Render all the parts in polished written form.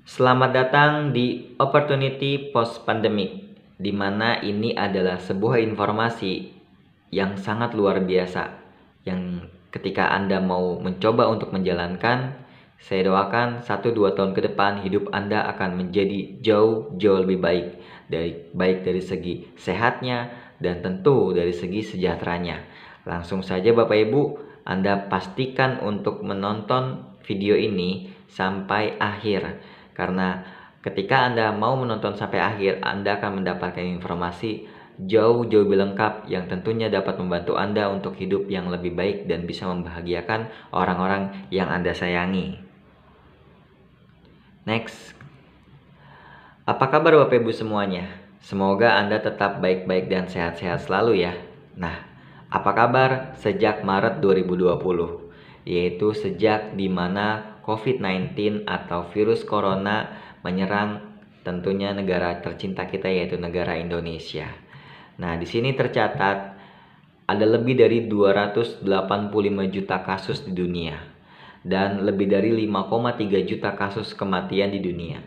Selamat datang di Opportunity Post Pandemic, di mana ini adalah sebuah informasi yang sangat luar biasa, yang ketika Anda mau mencoba untuk menjalankan, saya doakan 1-2 tahun ke depan hidup Anda akan menjadi jauh lebih baik, baik dari segi sehatnya dan tentu dari segi sejahteranya. Langsung saja Bapak Ibu, Anda pastikan untuk menonton video ini sampai akhir. Karena ketika Anda mau menonton sampai akhir, Anda akan mendapatkan informasi jauh lebih lengkap yang tentunya dapat membantu Anda untuk hidup yang lebih baik dan bisa membahagiakan orang-orang yang Anda sayangi. Next. Apa kabar Bapak Ibu semuanya? Semoga Anda tetap baik-baik dan sehat-sehat selalu ya. Nah, apa kabar sejak Maret 2020? Yaitu sejak dimana COVID-19 atau virus corona menyerang tentunya negara tercinta kita yaitu negara Indonesia. Nah, di sini tercatat ada lebih dari 285 juta kasus di dunia dan lebih dari 5,3 juta kasus kematian di dunia.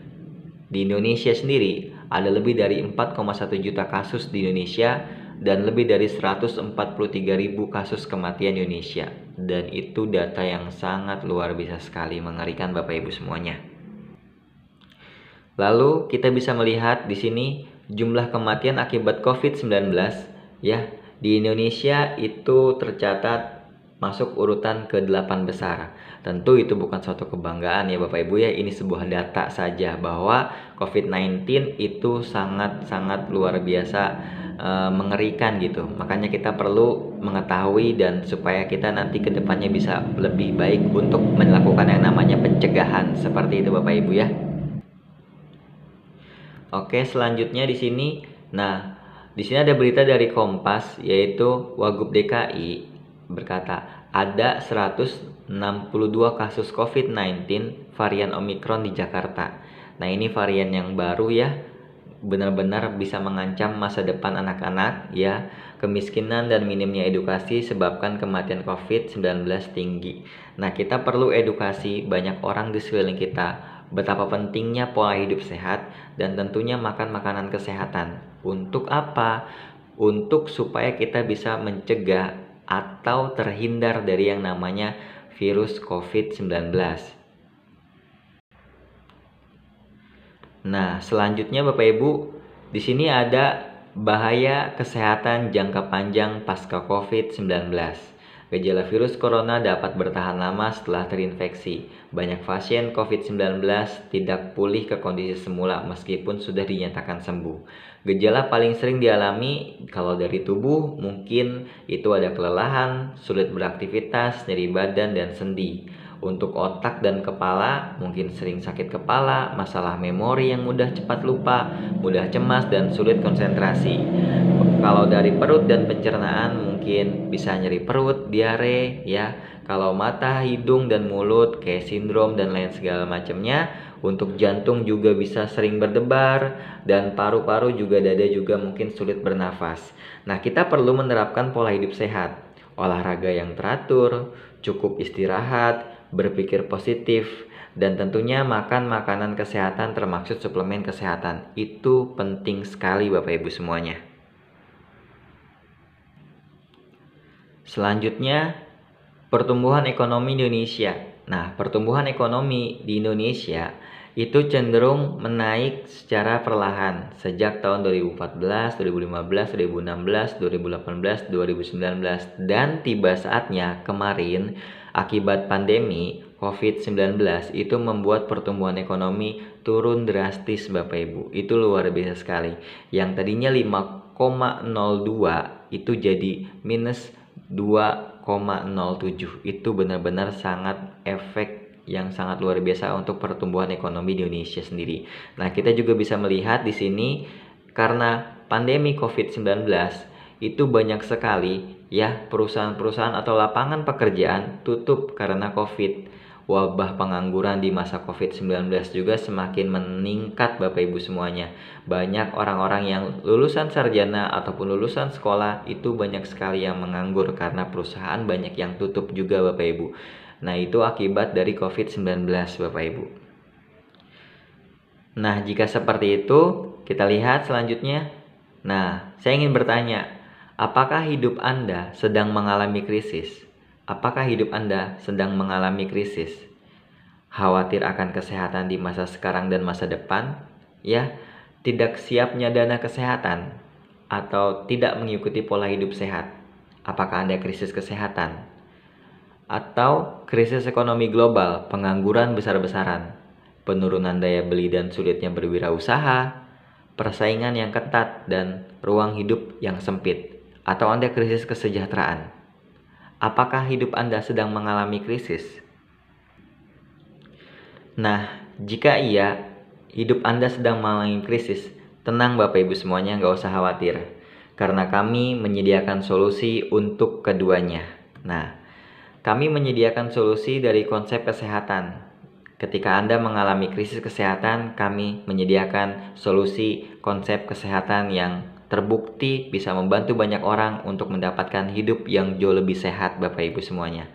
Di Indonesia sendiri ada lebih dari 4,1 juta kasus di Indonesia dan lebih dari 143.000 kasus kematian di Indonesia. Dan itu data yang sangat luar biasa sekali, mengerikan Bapak Ibu semuanya. Lalu kita bisa melihat di sini jumlah kematian akibat COVID-19 ya. Di Indonesia itu tercatat masuk urutan ke-8 besar. Tentu itu bukan suatu kebanggaan ya Bapak Ibu ya, ini sebuah data saja bahwa COVID-19 itu sangat luar biasa mengerikan gitu. Makanya kita perlu mengetahui dan supaya kita nanti kedepannya bisa lebih baik untuk melakukan yang namanya pencegahan seperti itu Bapak Ibu ya. Oke, selanjutnya di sini. Nah, di sini ada berita dari Kompas yaitu Wagub DKI berkata ada 162 kasus COVID-19 varian Omicron di Jakarta. Nah, ini varian yang baru ya. Benar-benar bisa mengancam masa depan anak-anak ya. Kemiskinan dan minimnya edukasi sebabkan kematian COVID-19 tinggi. Nah, kita perlu edukasi banyak orang di sekeliling kita betapa pentingnya pola hidup sehat dan tentunya makan makanan kesehatan. Untuk apa? Untuk supaya kita bisa mencegah atau terhindar dari yang namanya virus COVID-19. Nah, selanjutnya Bapak Ibu, di sini ada bahaya kesehatan jangka panjang pasca COVID-19. Gejala virus corona dapat bertahan lama setelah terinfeksi. Banyak pasien COVID-19 tidak pulih ke kondisi semula meskipun sudah dinyatakan sembuh. Gejala paling sering dialami kalau dari tubuh mungkin itu ada kelelahan, sulit beraktivitas, nyeri badan, dan sendi. Untuk otak dan kepala mungkin sering sakit kepala, masalah memori yang mudah cepat lupa, mudah cemas, dan sulit konsentrasi. Kalau dari perut dan pencernaan mungkin bisa nyeri perut, diare ya. Kalau mata, hidung, dan mulut kayak sindrom dan lain segala macamnya. Untuk jantung juga bisa sering berdebar dan paru-paru juga dada juga mungkin sulit bernafas. Nah, kita perlu menerapkan pola hidup sehat, olahraga yang teratur, cukup istirahat, berpikir positif, dan tentunya makan makanan kesehatan termasuk suplemen kesehatan. Itu penting sekali Bapak Ibu semuanya. Selanjutnya, pertumbuhan ekonomi Indonesia. Nah, pertumbuhan ekonomi di Indonesia itu cenderung menaik secara perlahan sejak tahun 2014, 2015, 2016, 2018, 2019 dan tiba saatnya kemarin akibat pandemi COVID-19 itu membuat pertumbuhan ekonomi turun drastis Bapak Ibu. Itu luar biasa sekali. Yang tadinya 5,02 itu jadi minus 2,07. Itu benar-benar sangat efek yang sangat luar biasa untuk pertumbuhan ekonomi di Indonesia sendiri. Nah, kita juga bisa melihat di sini karena pandemi COVID-19 itu banyak sekali ya perusahaan-perusahaan atau lapangan pekerjaan tutup karena COVID. Wabah pengangguran di masa COVID-19 juga semakin meningkat Bapak Ibu semuanya. Banyak orang-orang yang lulusan sarjana ataupun lulusan sekolah itu banyak sekali yang menganggur karena perusahaan banyak yang tutup juga Bapak Ibu. Nah, itu akibat dari COVID-19 Bapak Ibu. Nah, jika seperti itu, kita lihat selanjutnya. Nah, saya ingin bertanya, apakah hidup Anda sedang mengalami krisis? Apakah hidup Anda sedang mengalami krisis? Khawatir akan kesehatan di masa sekarang dan masa depan? Ya, tidak siapnya dana kesehatan atau tidak mengikuti pola hidup sehat? Apakah Anda krisis kesehatan? Atau krisis ekonomi global, pengangguran besar-besaran, penurunan daya beli dan sulitnya berwirausaha, persaingan yang ketat, dan ruang hidup yang sempit? Atau Anda krisis kesejahteraan? Apakah hidup Anda sedang mengalami krisis? Nah, jika iya, hidup Anda sedang mengalami krisis, tenang Bapak Ibu semuanya, nggak usah khawatir. Karena kami menyediakan solusi untuk keduanya. Nah, kami menyediakan solusi dari konsep kesehatan. Ketika Anda mengalami krisis kesehatan, kami menyediakan solusi konsep kesehatan yang terbukti bisa membantu banyak orang untuk mendapatkan hidup yang jauh lebih sehat, Bapak Ibu semuanya.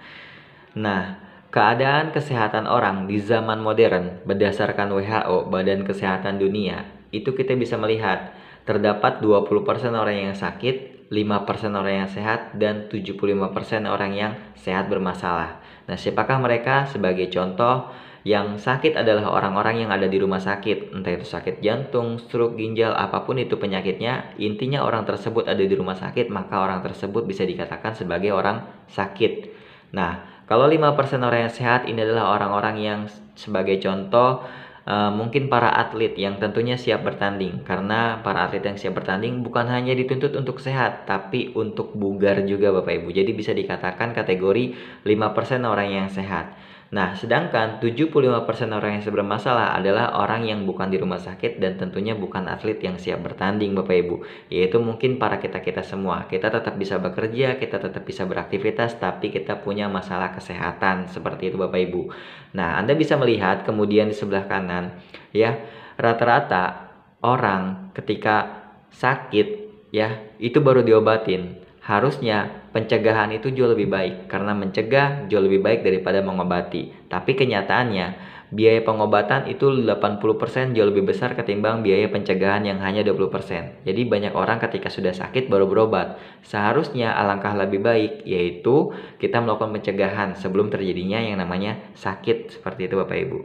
Nah, keadaan kesehatan orang di zaman modern berdasarkan WHO, Badan Kesehatan Dunia, itu kita bisa melihat terdapat 20% orang yang sakit, 5% orang yang sehat, dan 75% orang yang sehat bermasalah. Nah, siapakah mereka? Sebagai contoh, yang sakit adalah orang-orang yang ada di rumah sakit, entah itu sakit jantung, stroke, ginjal, apapun itu penyakitnya. Intinya orang tersebut ada di rumah sakit, maka orang tersebut bisa dikatakan sebagai orang sakit. Nah, kalau 5% orang yang sehat ini adalah orang-orang yang sebagai contoh mungkin para atlet yang tentunya siap bertanding. Karena para atlet yang siap bertanding bukan hanya dituntut untuk sehat, tapi untuk bugar juga Bapak Ibu. Jadi bisa dikatakan kategori 5% orang yang sehat. Nah, sedangkan 75% orang yang bermasalah adalah orang yang bukan di rumah sakit dan tentunya bukan atlet yang siap bertanding Bapak Ibu. Yaitu mungkin para kita-kita semua. Kita tetap bisa bekerja, kita tetap bisa beraktivitas, tapi kita punya masalah kesehatan. Seperti itu Bapak Ibu. Nah, Anda bisa melihat kemudian di sebelah kanan, ya, rata-rata orang ketika sakit, ya, itu baru diobatin. Harusnya pencegahan itu jauh lebih baik, karena mencegah jauh lebih baik daripada mengobati. Tapi kenyataannya, biaya pengobatan itu 80% jauh lebih besar ketimbang biaya pencegahan yang hanya 20%. Jadi banyak orang ketika sudah sakit baru berobat. Seharusnya alangkah lebih baik, yaitu kita melakukan pencegahan sebelum terjadinya yang namanya sakit. Seperti itu Bapak Ibu.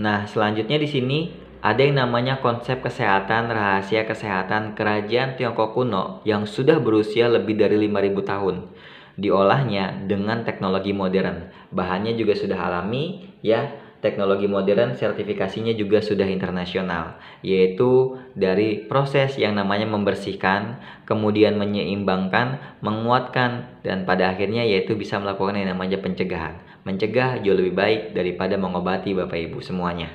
Nah, selanjutnya di sini ada yang namanya konsep kesehatan rahasia kesehatan kerajaan Tiongkok kuno yang sudah berusia lebih dari 5.000 tahun. Diolahnya dengan teknologi modern. Bahannya juga sudah alami, ya. Teknologi modern sertifikasinya juga sudah internasional, yaitu dari proses yang namanya membersihkan, kemudian menyeimbangkan, menguatkan, dan pada akhirnya yaitu bisa melakukan yang namanya pencegahan. Mencegah jauh lebih baik daripada mengobati Bapak Ibu semuanya.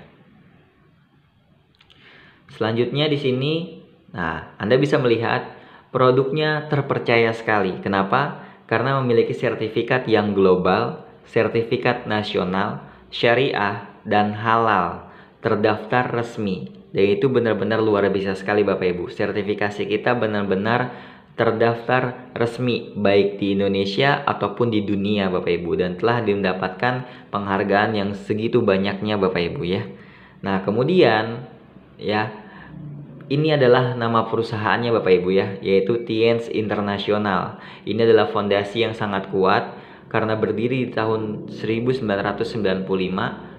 Selanjutnya di sini, nah, Anda bisa melihat produknya terpercaya sekali. Kenapa? Karena memiliki sertifikat yang global, sertifikat nasional, syariah, dan halal, terdaftar resmi. Dan itu benar-benar luar biasa sekali Bapak Ibu. Sertifikasi kita benar-benar terdaftar resmi baik di Indonesia ataupun di dunia Bapak Ibu, dan telah mendapatkan penghargaan yang segitu banyaknya Bapak Ibu ya. Nah, kemudian ya, ini adalah nama perusahaannya Bapak Ibu ya, yaitu Tiens International. Ini adalah fondasi yang sangat kuat karena berdiri di tahun 1995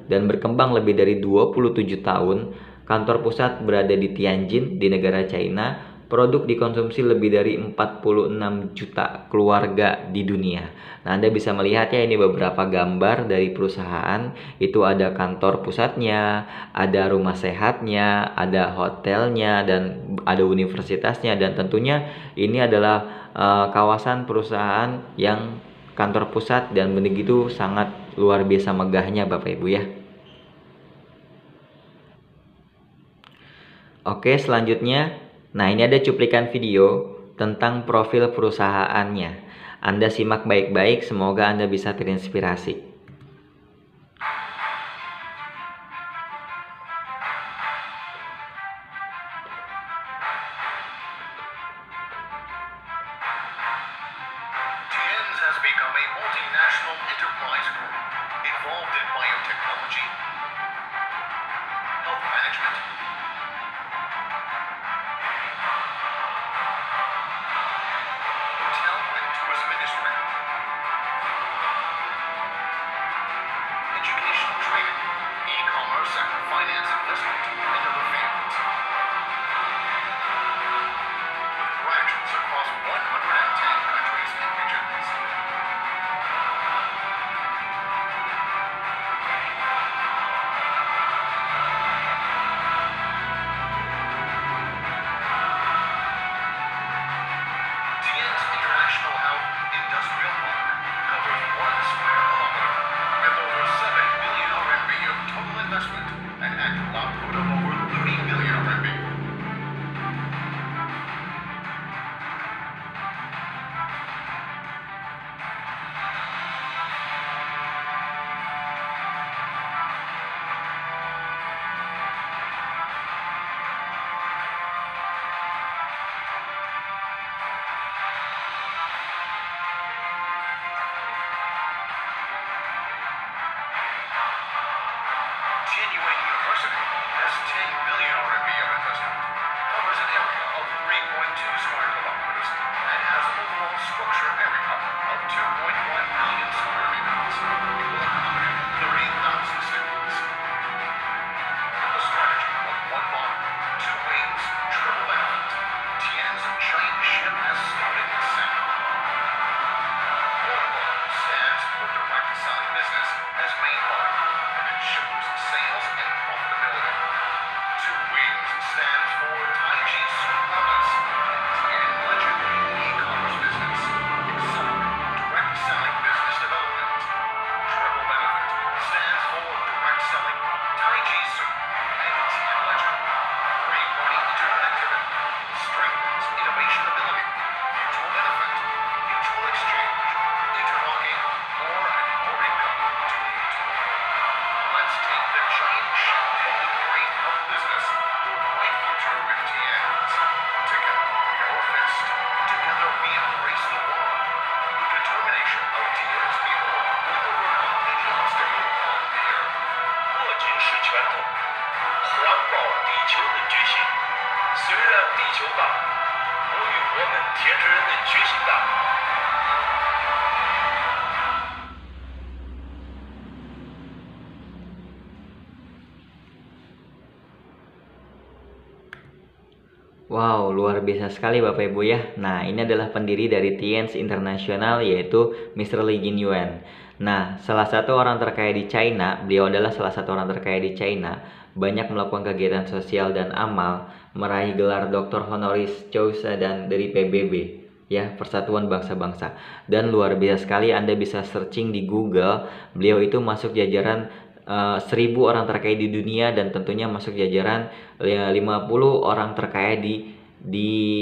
dan berkembang lebih dari 27 tahun. Kantor pusat berada di Tianjin di negara China. Produk dikonsumsi lebih dari 46 juta keluarga di dunia. Nah, Anda bisa melihat ya, ini beberapa gambar dari perusahaan. Itu ada kantor pusatnya, ada rumah sehatnya, ada hotelnya, dan ada universitasnya. Dan tentunya ini adalah kawasan perusahaan yang kantor pusat dan begitu sangat luar biasa megahnya Bapak Ibu ya. Oke, selanjutnya, nah ini ada cuplikan video tentang profil perusahaannya. Anda simak baik-baik, semoga Anda bisa terinspirasi. Tienz has become a multinational enterprise group involved in biotechnology Yuan University has 10 billion RMB of investment, covers an area of 3.2 square kilometers, and has an overall structure area of 2.1 million square meters. It will accommodate 30,000 students. The strategy of one line, two wings, triple benefit. Tian's giant ship has started its sound. One line stands for direct selling business as main line and ensures sales and profitability. Two wings stands for Taiji Sun Wellness and Tian Legend e-commerce business, accelerate direct selling business development. Triple benefit stands for direct selling Taiji Sun and Tian Legend. Three-party interconnectivity strengthens innovation ability. Mutual benefit, mutual exchange, interlocking more and more income to each other. Let's take the giant ship of the brain of business to a bright future with Tian's. Together we are fist. Together we embrace the world. The determination of Tian's people will overcome any obstacle on the earth. 握紧是拳头，环抱地球的决心。虽然地球大，不与我们天之人的决心大。Wow, luar biasa sekali Bapak Ibu ya. Nah, ini adalah pendiri dari Tian's International yaitu Mr. Li Jinyuan. Nah, salah satu orang terkaya di China, beliau adalah salah satu orang terkaya di China, banyak melakukan kegiatan sosial dan amal, meraih gelar Dr. Honoris Causa dan dari PBB, ya, Persatuan Bangsa-Bangsa. Dan luar biasa sekali, Anda bisa searching di Google, beliau itu masuk jajaran 1000 orang terkaya di dunia dan tentunya masuk jajaran 50 orang terkaya di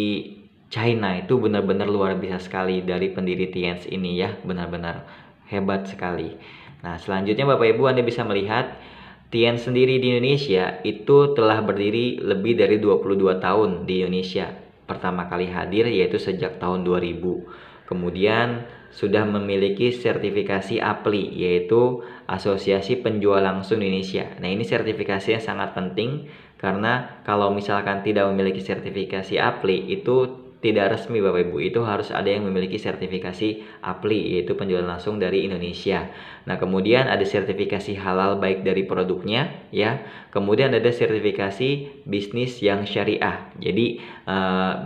China. Itu benar-benar luar biasa sekali dari pendiri Tian's ini ya, benar-benar hebat sekali. Nah, selanjutnya Bapak Ibu Anda bisa melihat Tian sendiri di Indonesia itu telah berdiri lebih dari 22 tahun di Indonesia. Pertama kali hadir yaitu sejak tahun 2000. Kemudian sudah memiliki sertifikasi APLI yaitu Asosiasi Penjual Langsung Indonesia. Nah, ini sertifikasinya sangat penting karena kalau misalkan tidak memiliki sertifikasi APLI itu tidak resmi Bapak Ibu, itu harus ada yang memiliki sertifikasi APLI yaitu penjualan langsung dari Indonesia. Nah, kemudian ada sertifikasi halal baik dari produknya ya. Kemudian ada sertifikasi bisnis yang syariah. Jadi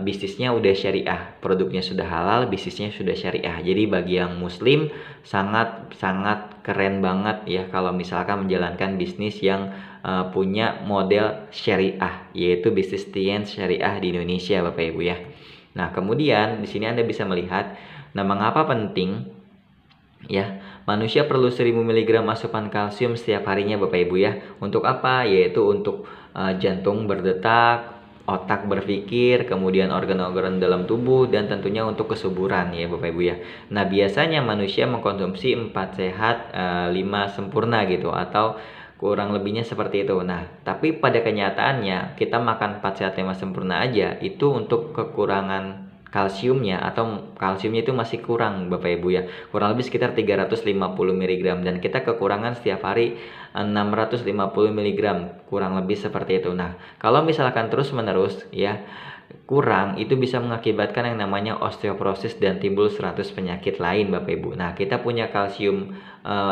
bisnisnya udah syariah, produknya sudah halal, bisnisnya sudah syariah. Jadi bagi yang muslim sangat keren banget ya kalau misalkan menjalankan bisnis yang punya model syariah yaitu bisnis Tian syariah di Indonesia Bapak Ibu ya. Nah, kemudian di sini Anda bisa melihat, nah mengapa penting ya, manusia perlu 1000 mg asupan kalsium setiap harinya Bapak Ibu ya. Untuk apa? Yaitu untuk jantung berdetak, otak berpikir, kemudian organ-organ dalam tubuh, dan tentunya untuk kesuburan ya Bapak Ibu ya. Nah, biasanya manusia mengkonsumsi 4 sehat 5 sempurna gitu, atau kurang lebihnya seperti itu. Nah, tapi pada kenyataannya kita makan 4 sehat 5 sempurna aja itu untuk kekurangan kalsiumnya, atau kalsiumnya itu masih kurang Bapak Ibu ya. Kurang lebih sekitar 350 mg dan kita kekurangan setiap hari 650 mg, kurang lebih seperti itu. Nah, kalau misalkan terus-menerus ya kurang, itu bisa mengakibatkan yang namanya osteoporosis dan timbul 100 penyakit lain Bapak Ibu. Nah, kita punya kalsium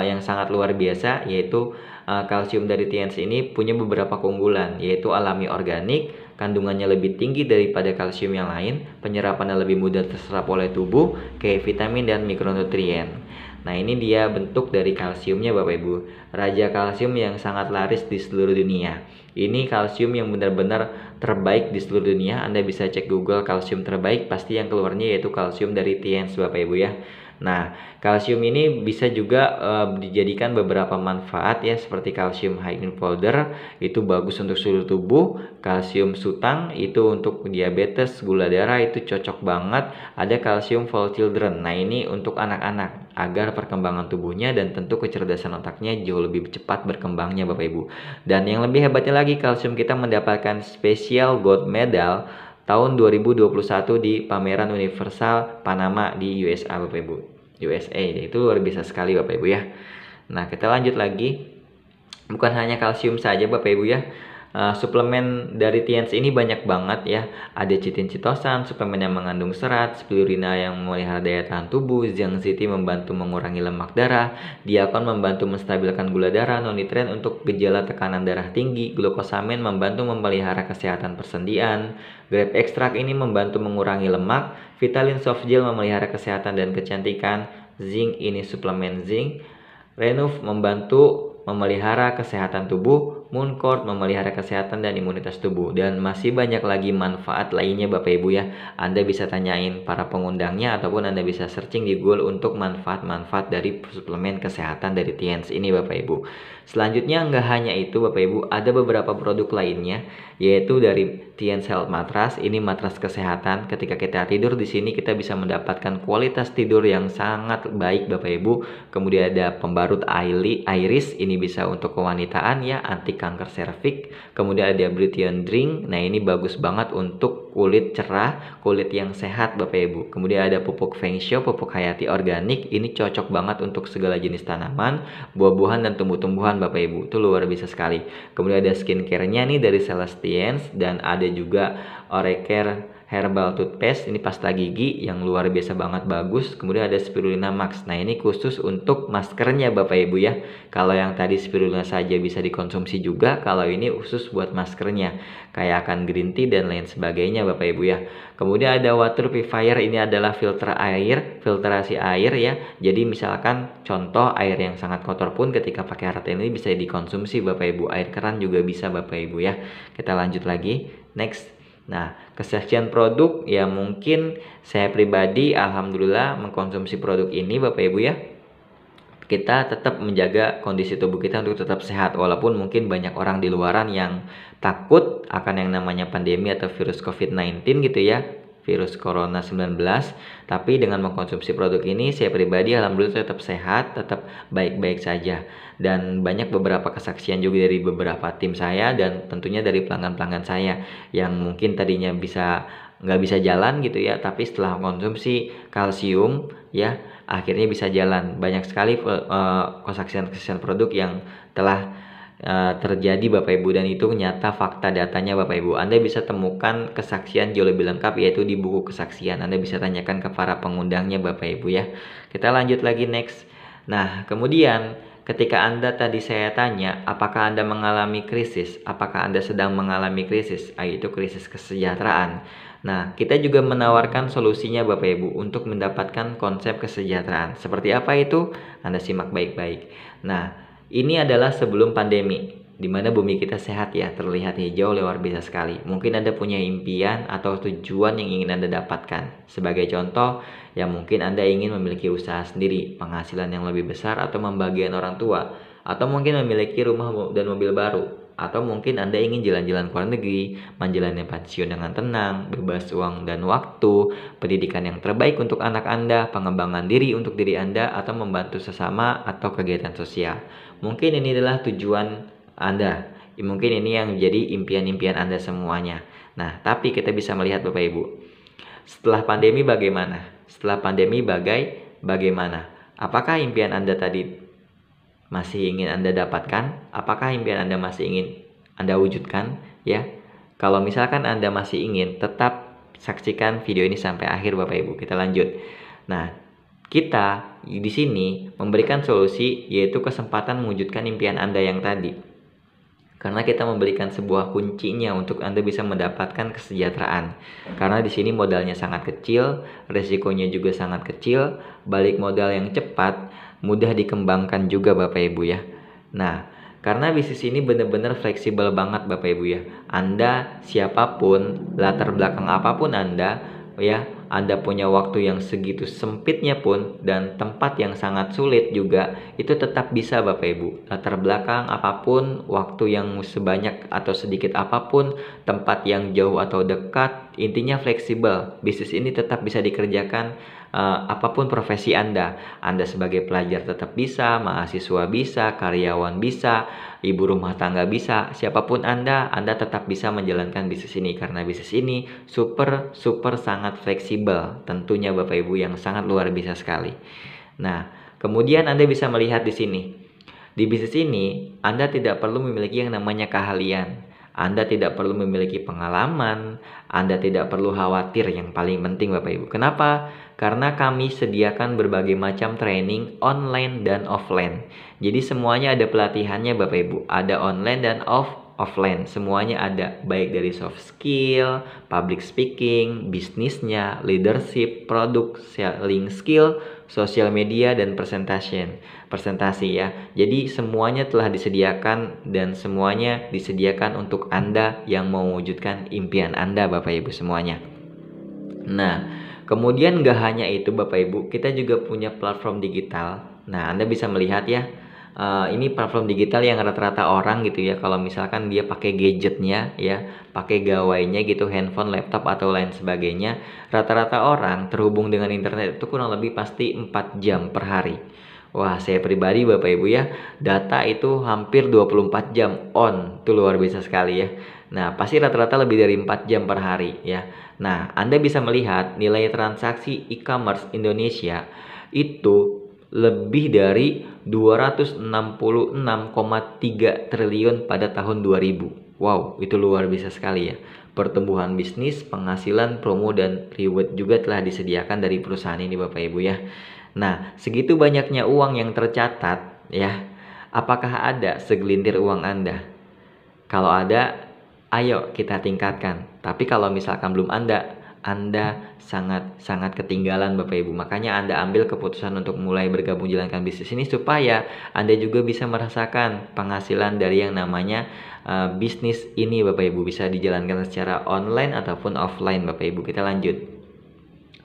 yang sangat luar biasa yaitu kalsium dari Tian's ini punya beberapa keunggulan yaitu alami organik, kandungannya lebih tinggi daripada kalsium yang lain, penyerapannya lebih mudah terserap oleh tubuh, kayak vitamin dan mikronutrien. Nah, ini dia bentuk dari kalsiumnya Bapak Ibu. Raja kalsium yang sangat laris di seluruh dunia. Ini kalsium yang benar-benar terbaik di seluruh dunia. Anda bisa cek Google kalsium terbaik, pasti yang keluarnya yaitu kalsium dari Tian's Bapak Ibu ya. Nah, kalsium ini bisa juga dijadikan beberapa manfaat ya, seperti kalsium high in powder itu bagus untuk seluruh tubuh, kalsium sutang itu untuk diabetes, gula darah itu cocok banget. Ada kalsium for children. Nah, ini untuk anak-anak agar perkembangan tubuhnya dan tentu kecerdasan otaknya jauh lebih cepat berkembangnya Bapak Ibu. Dan yang lebih hebatnya lagi, kalsium kita mendapatkan special gold medal tahun 2021 di pameran Universal Panama di USA Bapak Ibu. USA, itu luar biasa sekali Bapak Ibu ya. Nah, kita lanjut lagi. Bukan hanya kalsium saja Bapak Ibu ya. Suplemen dari Tiens ini banyak banget ya. Ada chitin chitosan, suplemen yang mengandung serat, spirulina yang memelihara daya tahan tubuh, zeangxity membantu mengurangi lemak darah, diakon membantu menstabilkan gula darah, nonitren untuk gejala tekanan darah tinggi, glukosamin membantu memelihara kesehatan persendian, grape ekstrak ini membantu mengurangi lemak, Vitalin soft gel memelihara kesehatan dan kecantikan, zinc ini suplemen zinc, Renuf membantu memelihara kesehatan tubuh, Mooncord memelihara kesehatan dan imunitas tubuh, dan masih banyak lagi manfaat lainnya Bapak Ibu ya. Anda bisa tanyain para pengundangnya ataupun Anda bisa searching di Google untuk manfaat-manfaat dari suplemen kesehatan dari Tiens ini Bapak Ibu. Selanjutnya nggak hanya itu Bapak Ibu, ada beberapa produk lainnya yaitu dari Tiens Health Mattress. Ini matras kesehatan. Ketika kita tidur di sini kita bisa mendapatkan kualitas tidur yang sangat baik Bapak Ibu. Kemudian ada pembarut iris, ini bisa untuk kewanitaan ya, anti kanker serviks. Kemudian ada Brilliant Drink. Nah, ini bagus banget untuk kulit cerah, kulit yang sehat Bapak Ibu. Kemudian ada pupuk Feng Shui, pupuk hayati organik. Ini cocok banget untuk segala jenis tanaman, buah-buahan dan tumbuh-tumbuhan Bapak Ibu. Itu luar biasa sekali. Kemudian ada skincare-nya nih dari Celestians, dan ada juga Orecare Herbal Toothpaste, ini pasta gigi yang luar biasa banget bagus. Kemudian ada Spirulina Max. Nah, ini khusus untuk maskernya Bapak Ibu ya. Kalau yang tadi spirulina saja bisa dikonsumsi juga, kalau ini khusus buat maskernya. Kayak akan green tea dan lain sebagainya Bapak Ibu ya. Kemudian ada water purifier, ini adalah filter air, filtrasi air ya. Jadi misalkan contoh air yang sangat kotor pun ketika pakai alat ini bisa dikonsumsi Bapak Ibu. Air keran juga bisa Bapak Ibu ya. Kita lanjut lagi. Next. Nah, kesaksian produk ya, mungkin saya pribadi alhamdulillah mengkonsumsi produk ini Bapak Ibu ya. Kita tetap menjaga kondisi tubuh kita untuk tetap sehat, walaupun mungkin banyak orang di luaran yang takut akan yang namanya pandemi atau virus COVID-19 gitu ya, virus corona 19. Tapi dengan mengkonsumsi produk ini saya pribadi alhamdulillah tetap sehat, tetap baik-baik saja. Dan banyak beberapa kesaksian juga dari beberapa tim saya dan tentunya dari pelanggan-pelanggan saya yang mungkin tadinya nggak bisa jalan gitu ya, tapi setelah konsumsi kalsium ya akhirnya bisa jalan. Banyak sekali kesaksian-kesaksian produk yang telah terjadi Bapak Ibu, dan itu nyata fakta datanya Bapak Ibu. Anda bisa temukan kesaksian jauh lebih lengkap yaitu di buku kesaksian. Anda bisa tanyakan ke para pengundangnya Bapak Ibu ya. Kita lanjut lagi next. Nah, kemudian ketika Anda tadi saya tanya, apakah Anda mengalami krisis? Apakah Anda sedang mengalami krisis? Yaitu krisis kesejahteraan. Nah, kita juga menawarkan solusinya Bapak Ibu untuk mendapatkan konsep kesejahteraan. Seperti apa itu? Anda simak baik-baik. Nah, ini adalah sebelum pandemi, di mana bumi kita sehat ya, terlihat hijau luar biasa sekali. Mungkin Anda punya impian atau tujuan yang ingin Anda dapatkan. Sebagai contoh, ya mungkin Anda ingin memiliki usaha sendiri, penghasilan yang lebih besar atau membagian orang tua, atau mungkin memiliki rumah dan mobil baru, atau mungkin Anda ingin jalan-jalan ke luar negeri, menjalani pensiun dengan tenang, bebas uang dan waktu, pendidikan yang terbaik untuk anak Anda, pengembangan diri untuk diri Anda, atau membantu sesama atau kegiatan sosial. Mungkin ini adalah tujuan Anda. Mungkin ini yang menjadi impian-impian Anda semuanya. Nah, tapi kita bisa melihat Bapak Ibu, setelah pandemi bagaimana? Setelah pandemi bagaimana? Apakah impian Anda tadi masih ingin Anda dapatkan? Apakah impian Anda masih ingin Anda wujudkan? Ya, kalau misalkan Anda masih ingin, tetap saksikan video ini sampai akhir Bapak Ibu. Kita lanjut. Nah, kita di sini memberikan solusi, yaitu kesempatan mewujudkan impian Anda yang tadi. Karena kita memberikan sebuah kuncinya untuk Anda bisa mendapatkan kesejahteraan. Karena di sini modalnya sangat kecil, resikonya juga sangat kecil, balik modal yang cepat, mudah dikembangkan juga Bapak Ibu ya. Nah, karena bisnis ini benar-benar fleksibel banget Bapak Ibu ya. Anda siapapun, latar belakang apapun Anda ya, Anda punya waktu yang segitu sempitnya pun dan tempat yang sangat sulit juga, itu tetap bisa Bapak Ibu. Latar belakang apapun, waktu yang sebanyak atau sedikit apapun, tempat yang jauh atau dekat, intinya fleksibel. Bisnis ini tetap bisa dikerjakan apapun profesi Anda. Anda sebagai pelajar tetap bisa, mahasiswa bisa, karyawan bisa, ibu rumah tangga bisa, siapapun Anda tetap bisa menjalankan bisnis ini, karena bisnis ini super sangat fleksibel tentunya Bapak Ibu, yang sangat luar biasa sekali. Nah, kemudian Anda bisa melihat di sini. Di bisnis ini, Anda tidak perlu memiliki yang namanya keahlian. Anda tidak perlu memiliki pengalaman, Anda tidak perlu khawatir yang paling penting Bapak Ibu. Kenapa? Karena kami sediakan berbagai macam training online dan offline. Jadi semuanya ada pelatihannya Bapak Ibu, ada online dan offline, semuanya ada, baik dari soft skill, public speaking, bisnisnya, leadership, produk, selling skill, social media, dan presentasi ya. Jadi semuanya telah disediakan dan semuanya disediakan untuk Anda yang mau mewujudkan impian Anda Bapak Ibu semuanya. Nah, kemudian gak hanya itu Bapak Ibu, kita juga punya platform digital. Nah, Anda bisa melihat ya, ini platform digital yang rata-rata orang gitu ya, kalau misalkan dia pakai gadgetnya ya, pakai gawainya gitu, handphone, laptop atau lain sebagainya, rata-rata orang terhubung dengan internet itu kurang lebih pasti 4 jam per hari. Wah, saya pribadi Bapak Ibu ya, data itu hampir 24 jam on, itu luar biasa sekali ya. Nah, pasti rata-rata lebih dari 4 jam per hari ya. Nah, Anda bisa melihat nilai transaksi e-commerce Indonesia itu lebih dari 266,3 triliun pada tahun 2000. Wow, itu luar biasa sekali ya. Pertumbuhan bisnis, penghasilan, promo, dan reward juga telah disediakan dari perusahaan ini Bapak Ibu ya. Nah, segitu banyaknya uang yang tercatat ya. Apakah ada segelintir uang Anda? Kalau ada, ayo kita tingkatkan. Tapi kalau misalkan belum Anda sangat ketinggalan Bapak Ibu. Makanya Anda ambil keputusan untuk mulai bergabung jalankan bisnis ini supaya Anda juga bisa merasakan penghasilan dari yang namanya bisnis ini Bapak Ibu, bisa dijalankan secara online ataupun offline Bapak Ibu. Kita lanjut.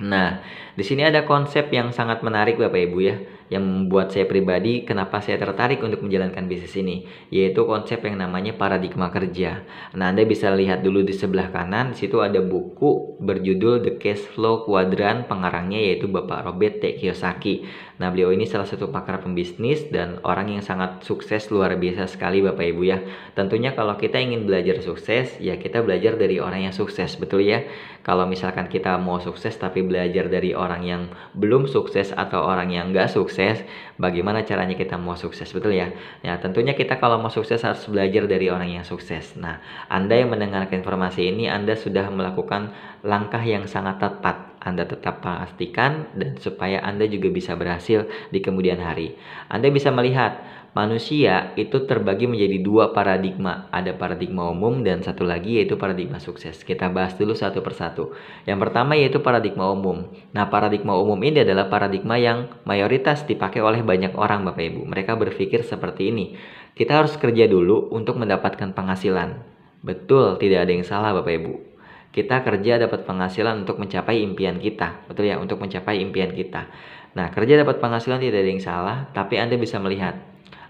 Nah, di sini ada konsep yang sangat menarik Bapak Ibu ya, yang membuat saya pribadi kenapa saya tertarik untuk menjalankan bisnis ini, yaitu konsep yang namanya paradigma kerja. Nah, Anda bisa lihat dulu di sebelah kanan, di situ ada buku berjudul The Cash Flow Quadrant, pengarangnya yaitu Bapak Robert T. Kiyosaki. Nah, beliau ini salah satu pakar pembisnis dan orang yang sangat sukses luar biasa sekali Bapak Ibu ya. Tentunya kalau kita ingin belajar sukses, ya kita belajar dari orang yang sukses, betul ya. Kalau misalkan kita mau sukses tapi belajar dari orang yang belum sukses atau orang yang nggak sukses, bagaimana caranya kita mau sukses, betul ya? Ya, tentunya kita kalau mau sukses harus belajar dari orang yang sukses. Nah, Anda yang mendengarkan informasi ini, Anda sudah melakukan langkah yang sangat tepat. Anda tetap pastikan dan supaya Anda juga bisa berhasil di kemudian hari. Anda bisa melihat manusia itu terbagi menjadi 2 paradigma. Ada paradigma umum dan satu lagi yaitu paradigma sukses. Kita bahas dulu satu persatu. Yang pertama yaitu paradigma umum. Nah, paradigma umum ini adalah paradigma yang mayoritas dipakai oleh banyak orang Bapak Ibu. Mereka berpikir seperti ini. Kita harus kerja dulu untuk mendapatkan penghasilan. Betul, tidak ada yang salah Bapak Ibu. Kita kerja dapat penghasilan untuk mencapai impian kita. Betul ya, untuk mencapai impian kita. Nah, kerja dapat penghasilan tidak ada yang salah, tapi Anda bisa melihat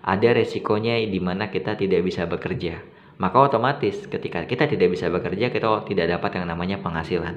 ada resikonya di mana kita tidak bisa bekerja. Maka otomatis ketika kita tidak bisa bekerja, kita tidak dapat yang namanya penghasilan.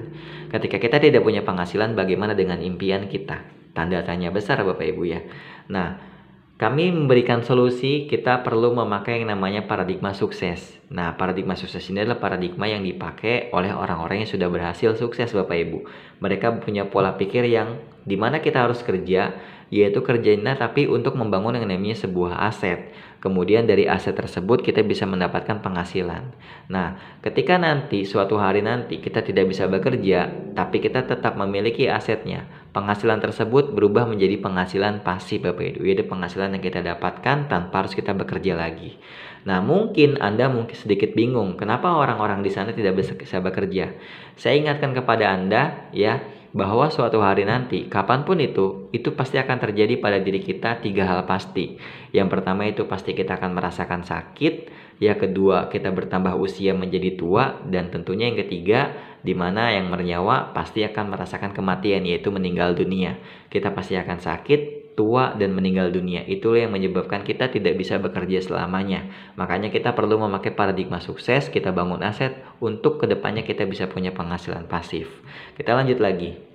Ketika kita tidak punya penghasilan, bagaimana dengan impian kita? Tanda tanya besar Bapak Ibu ya. Nah, kami memberikan solusi, kita perlu memakai yang namanya paradigma sukses. Nah, paradigma sukses ini adalah paradigma yang dipakai oleh orang-orang yang sudah berhasil sukses Bapak Ibu. Mereka punya pola pikir yang dimana kita harus kerja, yaitu kerjanya tapi untuk membangun yang namanya sebuah aset. Kemudian dari aset tersebut kita bisa mendapatkan penghasilan. Nah, ketika nanti suatu hari nanti kita tidak bisa bekerja, tapi kita tetap memiliki asetnya, penghasilan tersebut berubah menjadi penghasilan pasif Bapak Ibu, yaitu penghasilan yang kita dapatkan tanpa harus kita bekerja lagi. Nah, mungkin Anda sedikit bingung, kenapa orang-orang di sana tidak bisa bekerja? Saya ingatkan kepada Anda ya, bahwa suatu hari nanti, kapanpun itu pasti akan terjadi pada diri kita 3 hal pasti. Yang pertama itu pasti kita akan merasakan sakit, yang kedua kita bertambah usia menjadi tua, dan tentunya yang ketiga dimana yang bernyawa pasti akan merasakan kematian, yaitu meninggal dunia. Kita pasti akan sakit, tua, dan meninggal dunia. Itulah yang menyebabkan kita tidak bisa bekerja selamanya. Makanya kita perlu memakai paradigma sukses, kita bangun aset untuk kedepannya kita bisa punya penghasilan pasif. Kita lanjut lagi.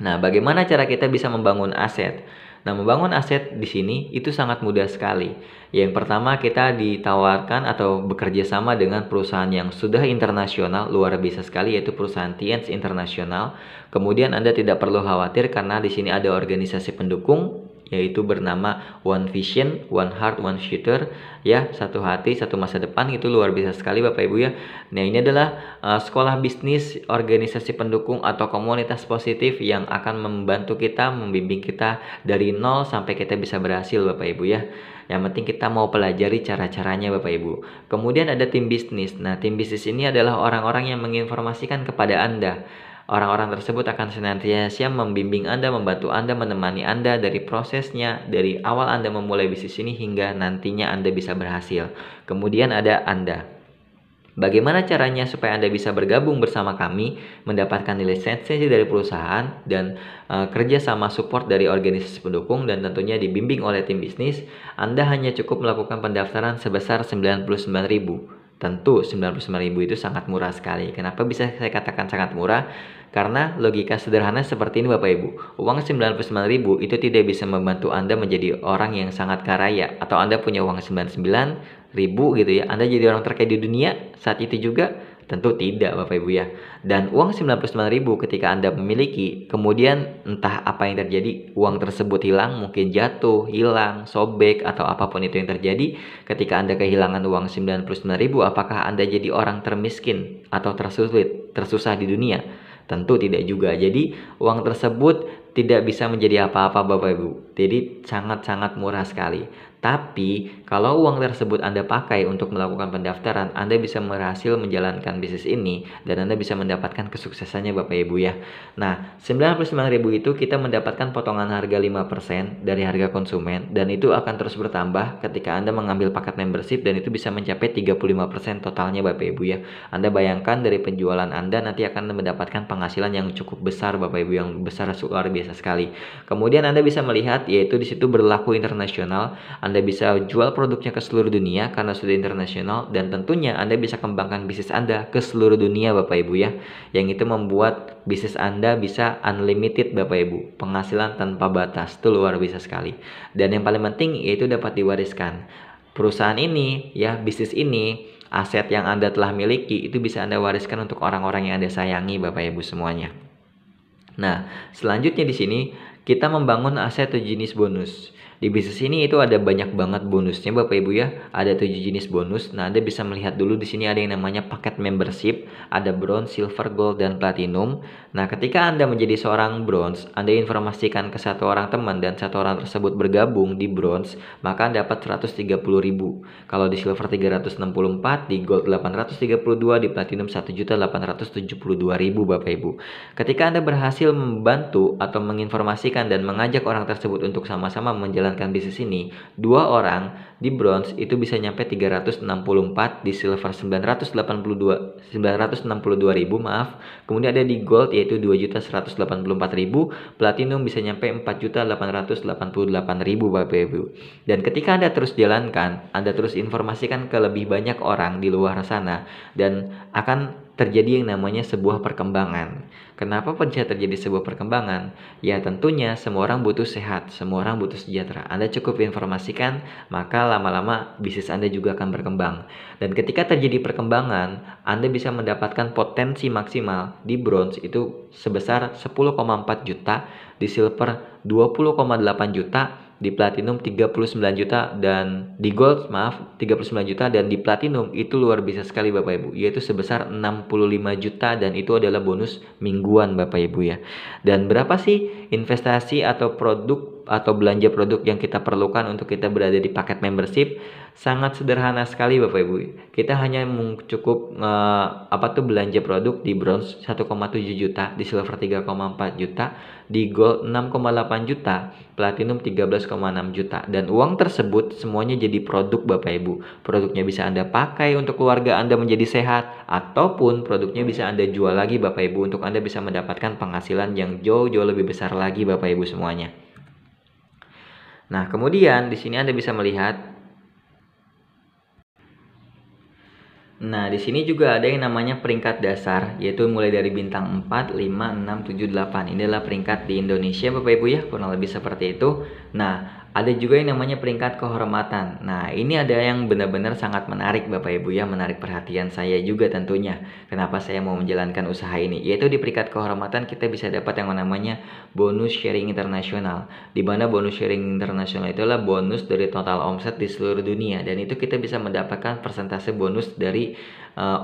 Nah, bagaimana cara kita bisa membangun aset? Nah, membangun aset di sini itu sangat mudah sekali. Yang pertama, kita ditawarkan atau bekerja sama dengan perusahaan yang sudah internasional, luar biasa sekali, yaitu perusahaan Tiens Internasional. Kemudian Anda tidak perlu khawatir karena di sini ada organisasi pendukung yaitu bernama One Vision, One Heart, One Future, ya, satu hati, satu masa depan. Itu luar biasa sekali Bapak Ibu ya. Nah, ini adalah sekolah bisnis, organisasi pendukung atau komunitas positif yang akan membantu kita, membimbing kita dari nol sampai kita bisa berhasil Bapak Ibu ya. Yang penting kita mau pelajari cara-caranya Bapak Ibu. Kemudian ada tim bisnis. Nah, tim bisnis ini adalah orang-orang yang menginformasikan kepada Anda. Orang-orang tersebut akan senantiasa membimbing Anda, membantu Anda, menemani Anda dari prosesnya, dari awal Anda memulai bisnis ini hingga nantinya Anda bisa berhasil. Kemudian ada Anda. Bagaimana caranya supaya Anda bisa bergabung bersama kami, mendapatkan lisensi dari perusahaan, dan kerja sama support dari organisasi pendukung, dan tentunya dibimbing oleh tim bisnis? Anda hanya cukup melakukan pendaftaran sebesar 99.000. Tentu 99.000 itu sangat murah sekali. Kenapa bisa saya katakan sangat murah? Karena logika sederhana seperti ini Bapak Ibu. Uang 99.000 itu tidak bisa membantu Anda menjadi orang yang sangat kaya, atau Anda punya uang 99.000 gitu ya, Anda jadi orang terkaya di dunia saat itu juga. Tentu tidak Bapak Ibu ya. Dan uang 99.000 ketika Anda memiliki, kemudian entah apa yang terjadi, uang tersebut hilang, mungkin jatuh, hilang, sobek, atau apapun itu yang terjadi. Ketika Anda kehilangan uang 99.000, apakah Anda jadi orang termiskin atau tersusah di dunia? Tentu tidak juga. Jadi uang tersebut tidak bisa menjadi apa-apa Bapak Ibu. Jadi sangat-sangat murah sekali. Tapi kalau uang tersebut Anda pakai untuk melakukan pendaftaran, Anda bisa berhasil menjalankan bisnis ini dan Anda bisa mendapatkan kesuksesannya Bapak Ibu ya. Nah, 99.000 itu kita mendapatkan potongan harga 5% dari harga konsumen, dan itu akan terus bertambah ketika Anda mengambil paket membership, dan itu bisa mencapai 35% totalnya Bapak Ibu ya. Anda bayangkan dari penjualan Anda nanti akan mendapatkan penghasilan yang cukup besar Bapak Ibu, yang besar luar biasa sekali. Kemudian Anda bisa melihat yaitu di situ berlaku internasional. Anda bisa jual produknya ke seluruh dunia karena sudah internasional, dan tentunya Anda bisa kembangkan bisnis Anda ke seluruh dunia Bapak Ibu ya. Yang itu membuat bisnis Anda bisa unlimited Bapak Ibu, penghasilan tanpa batas. Itu luar biasa sekali. Dan yang paling penting yaitu dapat diwariskan. Perusahaan ini ya, bisnis ini, aset yang Anda telah miliki itu bisa Anda wariskan untuk orang-orang yang Anda sayangi Bapak Ibu semuanya. Nah, selanjutnya di sini kita membangun aset 7 jenis bonus. Di bisnis ini itu ada banyak banget bonusnya Bapak Ibu ya. Ada 7 jenis bonus. Nah, Anda bisa melihat dulu di sini ada yang namanya paket membership, ada bronze, silver, gold, dan platinum. Nah, ketika Anda menjadi seorang bronze, Anda informasikan ke satu orang teman dan satu orang tersebut bergabung di bronze, maka Anda dapat 130.000. Kalau di silver 364, di gold 832, di platinum 1.872.000 Bapak Ibu. Ketika Anda berhasil membantu atau menginformasikan dan mengajak orang tersebut untuk sama-sama menjalankan bisnis ini, 2 orang di bronze itu bisa nyampe 364, di silver 962.000 maaf. Kemudian ada di gold yaitu 2.184.000, platinum bisa nyampe 4.888.000 Bapak Ibu. Dan ketika Anda terus jalankan, Anda terus informasikan ke lebih banyak orang di luar sana, dan akan terjadi yang namanya sebuah perkembangan. Kenapa bisa terjadi sebuah perkembangan? Ya tentunya semua orang butuh sehat, semua orang butuh sejahtera. Anda cukup informasikan, maka lama-lama bisnis Anda juga akan berkembang. Dan ketika terjadi perkembangan, Anda bisa mendapatkan potensi maksimal di bronze itu sebesar 10,4 juta, di silver 20,8 juta, di platinum 39 juta, dan di gold 39 juta, dan di platinum itu luar biasa sekali Bapak Ibu, yaitu sebesar 65 juta, dan itu adalah bonus mingguan Bapak Ibu ya. Dan berapa sih investasi atau produk atau belanja produk yang kita perlukan untuk kita berada di paket membership? Sangat sederhana sekali Bapak Ibu. Kita hanya cukup belanja produk di bronze 1,7 juta, di silver 3,4 juta, di gold 6,8 juta, platinum 13,6 juta. Dan uang tersebut semuanya jadi produk Bapak Ibu. Produknya bisa Anda pakai untuk keluarga Anda menjadi sehat, ataupun produknya bisa Anda jual lagi Bapak Ibu untuk Anda bisa mendapatkan penghasilan yang jauh-jauh lebih besar lagi Bapak Ibu semuanya. Nah, kemudian di sini Anda bisa melihat. Nah, di sini juga ada yang namanya peringkat dasar, yaitu mulai dari bintang 4, 5, 6, 7, 8. Ini adalah peringkat di Indonesia Bapak Ibu ya, kurang lebih seperti itu. Nah, Ada juga yang namanya peringkat kehormatan. Nah, ini ada yang benar-benar sangat menarik Bapak Ibu ya, menarik perhatian saya juga tentunya. Kenapa saya mau menjalankan usaha ini? Yaitu di peringkat kehormatan kita bisa dapat yang namanya bonus sharing internasional. Di mana bonus sharing internasional itulah bonus dari total omset di seluruh dunia, dan itu kita bisa mendapatkan persentase bonus dari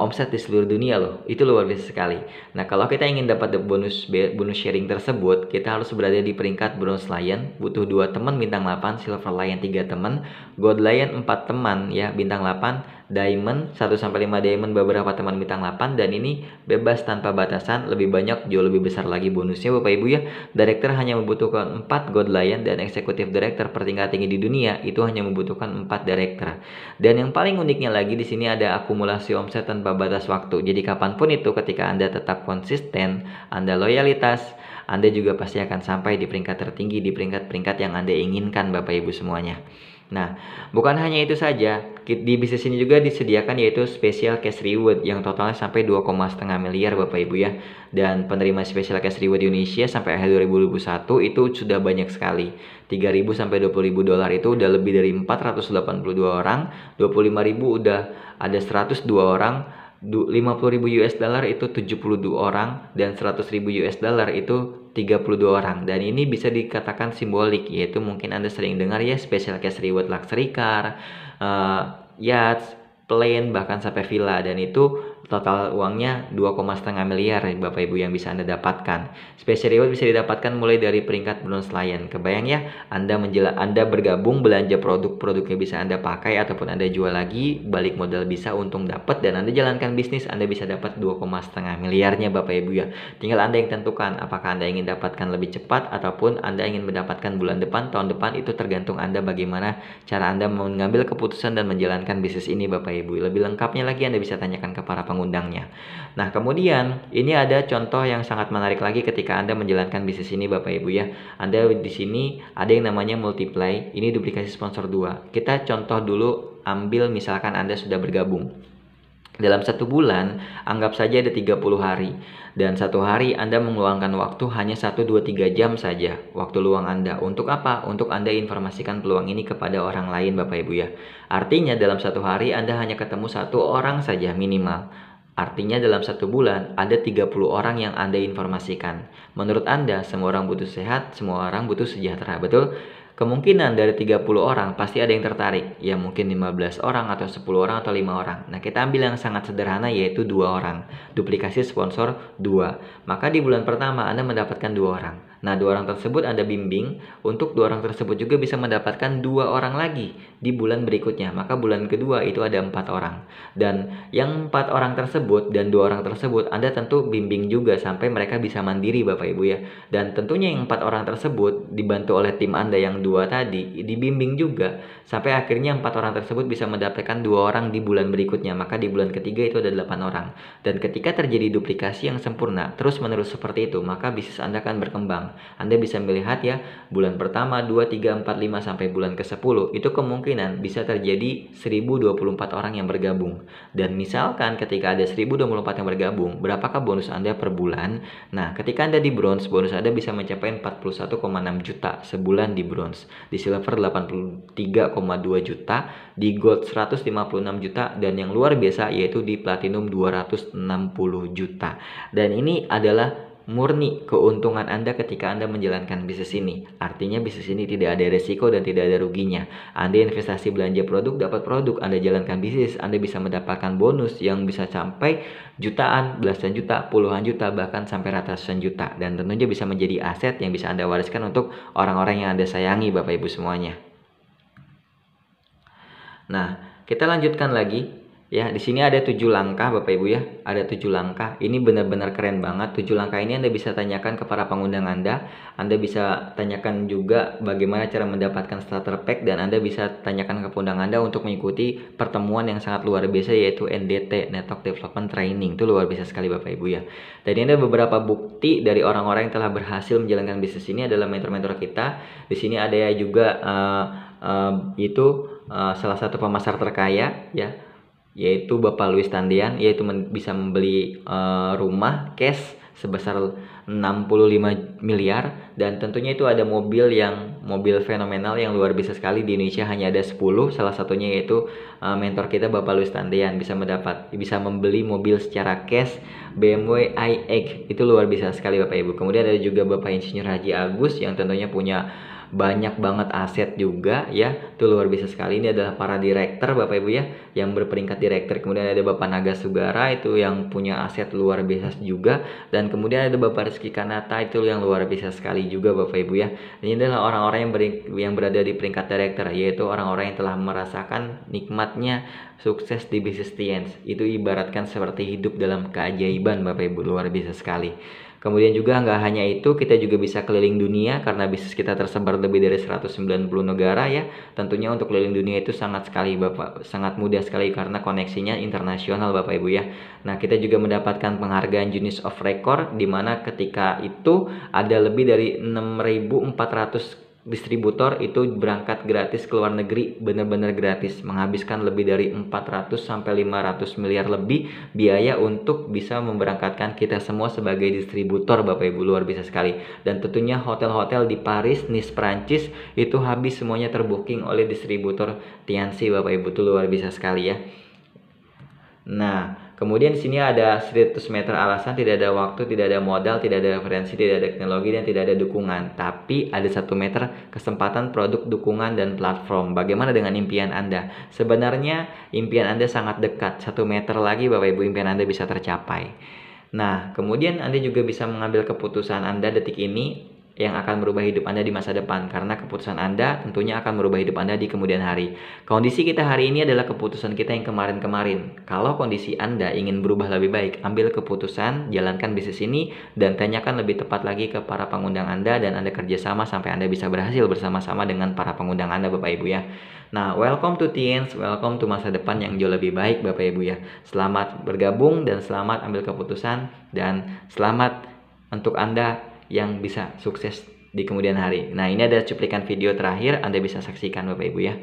omset di seluruh dunia loh. Itu luar biasa sekali. Nah, kalau kita ingin dapat bonus sharing tersebut, kita harus berada di peringkat Bronze Lion, butuh 2 teman bintang 8, Silver Lion 3 teman, Gold Lion 4 teman ya bintang 8, Diamond 1-5 Diamond beberapa teman bintang 8, dan ini bebas tanpa batasan, lebih banyak jauh lebih besar lagi bonusnya Bapak Ibu ya. Director hanya membutuhkan 4 Gold Lion, dan Executive Director pertingkat tinggi di dunia itu hanya membutuhkan 4 Director. Dan yang paling uniknya lagi di sini ada akumulasi omset tanpa batas waktu. Jadi kapanpun itu, ketika Anda tetap konsisten, Anda loyalitas, Anda juga pasti akan sampai di peringkat tertinggi, di peringkat-peringkat yang Anda inginkan Bapak Ibu semuanya. Nah, bukan hanya itu saja, di bisnis ini juga disediakan yaitu special cash reward yang totalnya sampai 2,5 miliar Bapak Ibu ya. Dan penerima special cash reward di Indonesia sampai akhir 2021 itu sudah banyak sekali. 3.000 sampai 20.000 dolar itu udah lebih dari 482 orang, 25.000 udah ada 102 orang, 50.000 US dollar itu 72 orang, dan 100.000 US dollar itu 32 orang. Dan ini bisa dikatakan simbolik, yaitu mungkin Anda sering dengar ya, special cash reward luxury car, yachts, plane, bahkan sampai villa, dan itu total uangnya 2,5 miliar Bapak Ibu yang bisa Anda dapatkan. Special reward bisa didapatkan mulai dari peringkat Bronze Lion. Kebayang ya, Anda bergabung, belanja produk-produknya bisa Anda pakai ataupun Anda jual lagi, balik modal bisa, untung dapat, dan Anda jalankan bisnis, Anda bisa dapat 2,5 miliarnya Bapak Ibu ya. Tinggal Anda yang tentukan apakah Anda ingin dapatkan lebih cepat ataupun Anda ingin mendapatkan bulan depan, tahun depan, itu tergantung Anda bagaimana cara Anda mengambil keputusan dan menjalankan bisnis ini Bapak Ibu. Lebih lengkapnya lagi Anda bisa tanyakan ke para pengundangnya. Nah, kemudian ini ada contoh yang sangat menarik lagi ketika Anda menjalankan bisnis ini Bapak Ibu ya. Anda di sini ada yang namanya multiply, ini duplikasi sponsor 2. Kita contoh dulu, ambil misalkan Anda sudah bergabung. Dalam 1 bulan, anggap saja ada 30 hari. Dan 1 hari Anda mengeluarkan waktu hanya 1, 2, 3 jam saja waktu luang Anda. Untuk apa? Untuk Anda informasikan peluang ini kepada orang lain Bapak Ibu ya. Artinya dalam 1 hari Anda hanya ketemu 1 orang saja minimal. Artinya dalam 1 bulan ada 30 orang yang Anda informasikan. Menurut Anda, semua orang butuh sehat, semua orang butuh sejahtera, betul? Kemungkinan dari 30 orang pasti ada yang tertarik. Ya mungkin 15 orang atau 10 orang atau 5 orang. Nah, kita ambil yang sangat sederhana yaitu 2 orang. Duplikasi sponsor 2. Maka di bulan pertama Anda mendapatkan 2 orang. Nah, 2 orang tersebut Anda bimbing. Untuk 2 orang tersebut juga bisa mendapatkan 2 orang lagi di bulan berikutnya. Maka bulan kedua itu ada 4 orang. Dan yang 4 orang tersebut dan 2 orang tersebut Anda tentu bimbing juga sampai mereka bisa mandiri Bapak Ibu ya. Dan tentunya yang 4 orang tersebut dibantu oleh tim Anda yang 2 tadi, dibimbing juga sampai akhirnya 4 orang tersebut bisa mendapatkan 2 orang di bulan berikutnya. Maka di bulan ketiga itu ada 8 orang. Dan ketika terjadi duplikasi yang sempurna terus menerus seperti itu, maka bisnis Anda akan berkembang. Anda bisa melihat ya, bulan pertama, 2, 3, 4, 5 sampai bulan ke-10 itu kemungkinan bisa terjadi 1024 orang yang bergabung. Dan misalkan ketika ada 1024 yang bergabung, berapakah bonus Anda per bulan? Nah, ketika Anda di bronze, bonus Anda bisa mencapai 41,6 juta sebulan di bronze. Di silver 83,2 juta, di gold 156 juta, dan yang luar biasa yaitu di platinum 260 juta. Dan ini adalah murni keuntungan Anda ketika Anda menjalankan bisnis ini. Artinya bisnis ini tidak ada resiko dan tidak ada ruginya. Anda investasi belanja produk, dapat produk. Anda jalankan bisnis, Anda bisa mendapatkan bonus yang bisa sampai jutaan, belasan juta, puluhan juta, bahkan sampai ratusan juta. Dan tentunya bisa menjadi aset yang bisa Anda wariskan untuk orang-orang yang Anda sayangi Bapak Ibu semuanya. Nah, kita lanjutkan lagi. Ya, di sini ada 7 langkah Bapak Ibu ya. Ada 7 langkah. Ini benar-benar keren banget. 7 langkah ini Anda bisa tanyakan ke para pengundang Anda. Anda bisa tanyakan juga bagaimana cara mendapatkan starter pack, dan Anda bisa tanyakan ke pengundang Anda untuk mengikuti pertemuan yang sangat luar biasa yaitu NDT, Network Development Training. Itu luar biasa sekali Bapak Ibu ya. Dan ini ada beberapa bukti dari orang-orang yang telah berhasil menjalankan bisnis ini adalah mentor-mentor kita. Di sini ada juga salah satu pemasar terkaya ya, yaitu Bapak Louis Tandian, yaitu bisa membeli rumah cash sebesar 65 miliar, dan tentunya itu ada mobil yang mobil fenomenal yang luar biasa sekali. Di Indonesia hanya ada 10, salah satunya yaitu mentor kita Bapak Luis Tandean bisa membeli mobil secara cash BMW iX. Itu luar biasa sekali Bapak Ibu. Kemudian ada juga Bapak Insinyur Haji Agus yang tentunya punya banyak banget aset juga ya, itu luar biasa sekali. Ini adalah para direktur Bapak Ibu ya, yang berperingkat direktur. Kemudian ada Bapak Naga Sugara itu yang punya aset luar biasa juga, dan kemudian ada Bapak Rizky Kanata itu yang luar biasa sekali juga Bapak Ibu ya. Ini adalah orang-orang yang berada di peringkat direktur, yaitu orang-orang yang telah merasakan nikmatnya sukses di bisnis Tiens. Itu ibaratkan seperti hidup dalam keajaiban Bapak Ibu, luar biasa sekali. Kemudian juga nggak hanya itu, kita juga bisa keliling dunia karena bisnis kita tersebar lebih dari 190 negara ya. Tentunya untuk keliling dunia itu sangat mudah sekali karena koneksinya internasional Bapak Ibu ya. Nah, kita juga mendapatkan penghargaan Guinness of Record di mana ketika itu ada lebih dari 6.400 distributor itu berangkat gratis ke luar negeri, benar-benar gratis, menghabiskan lebih dari 400 sampai 500 miliar lebih biaya untuk bisa memberangkatkan kita semua sebagai distributor Bapak Ibu, luar biasa sekali. Dan tentunya hotel-hotel di Paris, Nice, Prancis itu habis semuanya terbooking oleh distributor Tianxi Bapak Ibu, itu luar biasa sekali ya. Nah, kemudian di sini ada 100 meter alasan, tidak ada waktu, tidak ada modal, tidak ada referensi, tidak ada teknologi, dan tidak ada dukungan. Tapi ada 1 meter kesempatan, produk, dukungan, dan platform. Bagaimana dengan impian Anda? Sebenarnya impian Anda sangat dekat. 1 meter lagi Bapak Ibu impian Anda bisa tercapai. Nah, kemudian Anda juga bisa mengambil keputusan Anda detik ini yang akan merubah hidup Anda di masa depan, karena keputusan Anda tentunya akan merubah hidup Anda di kemudian hari. Kondisi kita hari ini adalah keputusan kita yang kemarin-kemarin. Kalau kondisi Anda ingin berubah lebih baik, ambil keputusan, jalankan bisnis ini, dan tanyakan lebih tepat lagi ke para pengundang Anda, dan Anda kerjasama sampai Anda bisa berhasil bersama-sama dengan para pengundang Anda Bapak Ibu ya. Nah, welcome to Tiens, welcome to masa depan yang jauh lebih baik Bapak Ibu ya. Selamat bergabung dan selamat ambil keputusan, dan selamat untuk Anda yang bisa sukses di kemudian hari. Nah, ini ada cuplikan video terakhir, Anda bisa saksikan Bapak Ibu ya.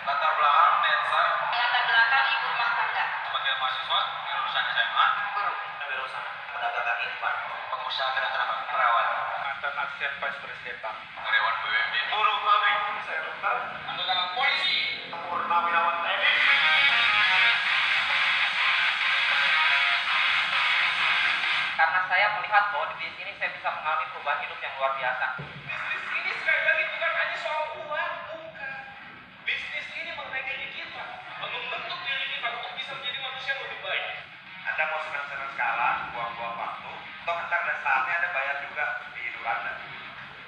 Latar belakang Mensa Latar belakang ibu rumah tangga. sebagai mahasiswa lulusan SMA, Guru. lulusan perdagangan ini Pak, pengusaha kenapa? Perawat, mantan asisten vice presiden Pak, karyawan BUMD, buruh pabrik, serta anggota polisi, purnawirawan TNI. Karena saya melihat bahwa di sini saya bisa mengalami perubahan hidup yang luar biasa. Bisnis ini sekali lagi bukan hanya soal uang, bukan. Bisnis ini mengenai diri kita, membentuk diri kita untuk bisa menjadi manusia yang lebih baik. Anda mau senang-senang sekarang, buang-buang waktu, toh ntar ada saatnya Anda bayar juga di hidup Anda.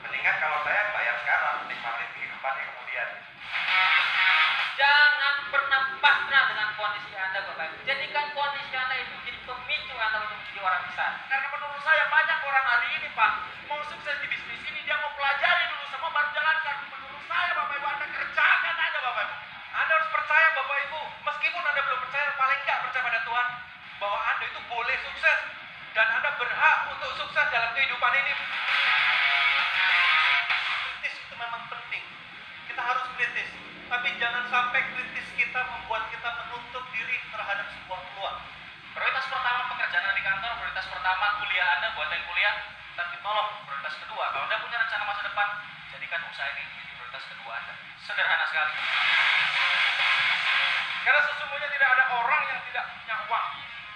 Mendingan kalau saya bayar sekarang, nikmatin kehidupan yang kemudian. Jangan pernah pasrah dengan kondisi Anda Bapak Ibu. Jadikan kondisi Anda itu menjadi pemicu Anda untuk menjadi orang besar. Karena menurut saya banyak orang hari ini Pak, mau sukses di bisnis ini dia mau pelajari dulu semua baru jalankan. Menurut saya Bapak Ibu Anda kerjakan aja Bapak Ibu. Anda harus percaya Bapak Ibu, meskipun Anda belum percaya, paling nggak percaya pada Tuhan bahwa Anda itu boleh sukses dan Anda berhak untuk sukses dalam kehidupan ini. Kritis itu memang penting. Kita harus kritis, tapi jangan sampai kritis kita membuat kita menutup diri terhadap sebuah peluang. Prioritas pertama pekerjaan di kantor, prioritas pertama kuliah Anda buat yang kuliah, tapi tolong prioritas kedua. Kalau Anda punya rencana masa depan, jadikan usaha ini menjadi prioritas kedua Anda. Sederhana sekali. Karena sesungguhnya tidak ada orang yang tidak punya uang.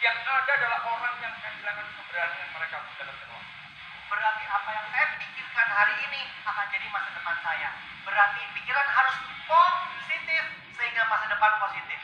Yang ada adalah orang yang kehilangan keberanian mereka mendapatkan uang. Berarti apa yang saya pikirkan hari ini akan jadi masa depan saya. Berarti pikiran harus positif sehingga masa depan positif.